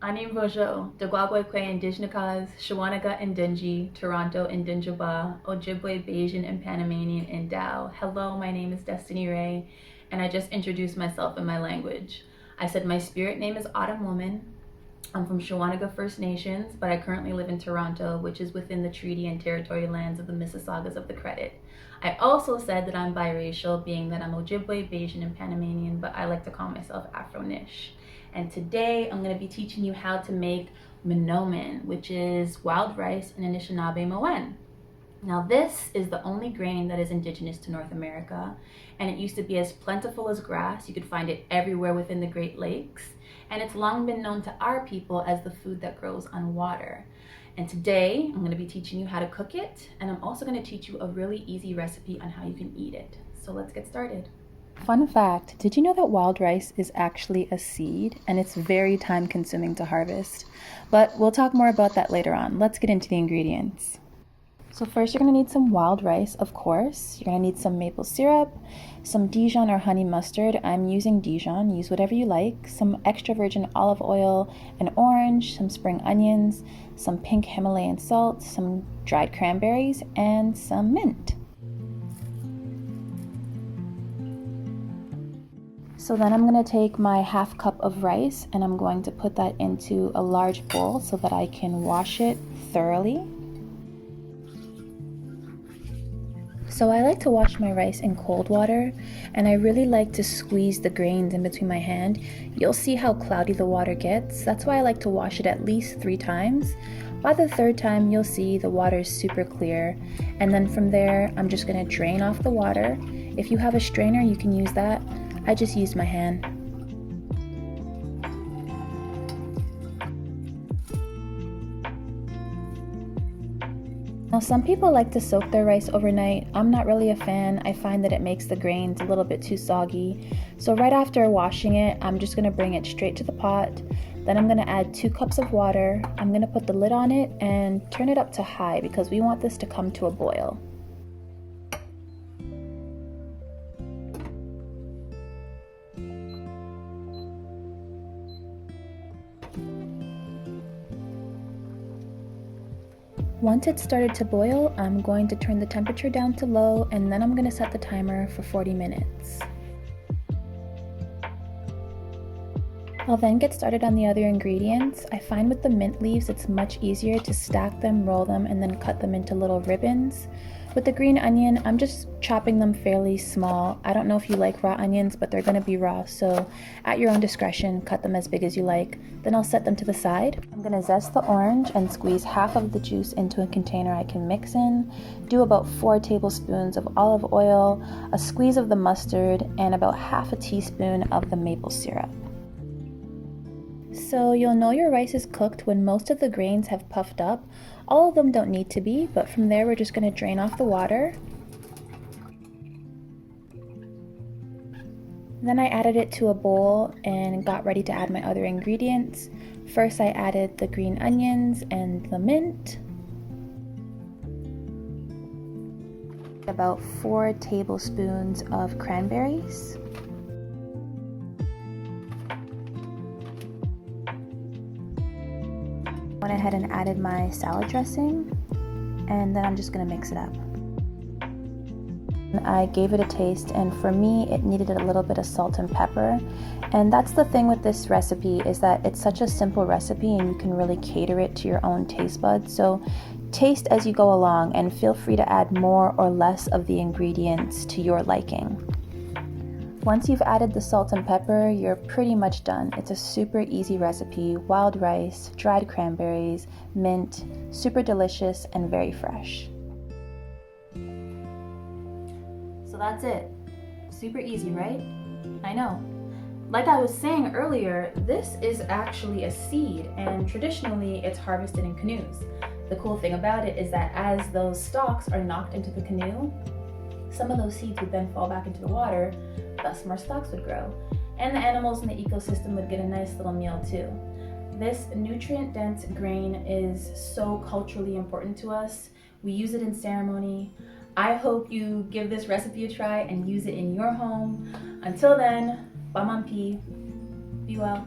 Anim Vojo, Dagwagwekwe and Dijnakas, Shawanaga and Dingy, Toronto and Dinjaba, Ojibwe, Bayesian and Panamanian and Dao. Hello, my name is Destiny Ray, and I just introduced myself in my language. I said my spirit name is Autumn Woman. I'm from Shawanaga First Nations, but I currently live in Toronto, which is within the treaty and territorial lands of the Mississaugas of the Credit. I also said that I'm biracial, being that I'm Ojibwe, Bayesian, and Panamanian, but I like to call myself Afro-Nish. And today I'm going to be teaching you how to make minomen, which is wild rice in Anishinaabe Moen. Now this is the only grain that is indigenous to North America, and it used to be as plentiful as grass. You could find it everywhere within the Great Lakes, and it's long been known to our people as the food that grows on water. And today I'm going to be teaching you how to cook it, and I'm also going to teach you a really easy recipe on how you can eat it. So let's get started. Fun fact, did you know that wild rice is actually a seed, and it's very time consuming to harvest? But we'll talk more about that later on. Let's get into the ingredients. So first you're going to need some wild rice, of course. You're going to need some maple syrup, some Dijon or honey mustard. I'm using Dijon, use whatever you like, some extra virgin olive oil, an orange, some spring onions, some pink Himalayan salt, some dried cranberries, and some mint. So then I'm going to take my half cup of rice and I'm going to put that into a large bowl so that I can wash it thoroughly. So I like to wash my rice in cold water, and I really like to squeeze the grains in between my hand. You'll see how cloudy the water gets. That's why I like to wash it at least 3 times. By the 3rd time, you'll see the water is super clear. And then from there, I'm just gonna drain off the water. If you have a strainer, you can use that. I just used my hand. Now some people like to soak their rice overnight. I'm not really a fan. I find that it makes the grains a little bit too soggy. So right after washing it, I'm just going to bring it straight to the pot. Then I'm going to add 2 cups of water. I'm going to put the lid on it and turn it up to high because we want this to come to a boil. Once it's started to boil, I'm going to turn the temperature down to low, and then I'm going to set the timer for 40 minutes. I'll then get started on the other ingredients. I find with the mint leaves it's much easier to stack them, roll them, and then cut them into little ribbons. With the green onion, I'm just chopping them fairly small. I don't know if you like raw onions, but they're going to be raw, so at your own discretion, cut them as big as you like. Then I'll set them to the side. I'm going to zest the orange and squeeze half of the juice into a container I can mix in. Do about 4 tablespoons of olive oil, a squeeze of the mustard, and about half a teaspoon of the maple syrup. So you'll know your rice is cooked when most of the grains have puffed up. All of them don't need to be, but from there we're just going to drain off the water. Then I added it to a bowl and got ready to add my other ingredients. First I added the green onions and the mint. About 4 tablespoons of cranberries. Went ahead and added my salad dressing, and then I'm just going to mix it up. I gave it a taste, and for me it needed a little bit of salt and pepper. And that's the thing with this recipe, is that it's such a simple recipe and you can really cater it to your own taste buds. So taste as you go along and feel free to add more or less of the ingredients to your liking. Once you've added the salt and pepper, you're pretty much done. It's a super easy recipe: wild rice, dried cranberries, mint, super delicious and very fresh. So that's it. Super easy, right? I know. Like I was saying earlier, this is actually a seed, and traditionally it's harvested in canoes. The cool thing about it is that as those stalks are knocked into the canoe, some of those seeds would then fall back into the water, thus more stalks would grow. And the animals in the ecosystem would get a nice little meal too. This nutrient-dense grain is so culturally important to us. We use it in ceremony. I hope you give this recipe a try and use it in your home. Until then, Bamampi, be well.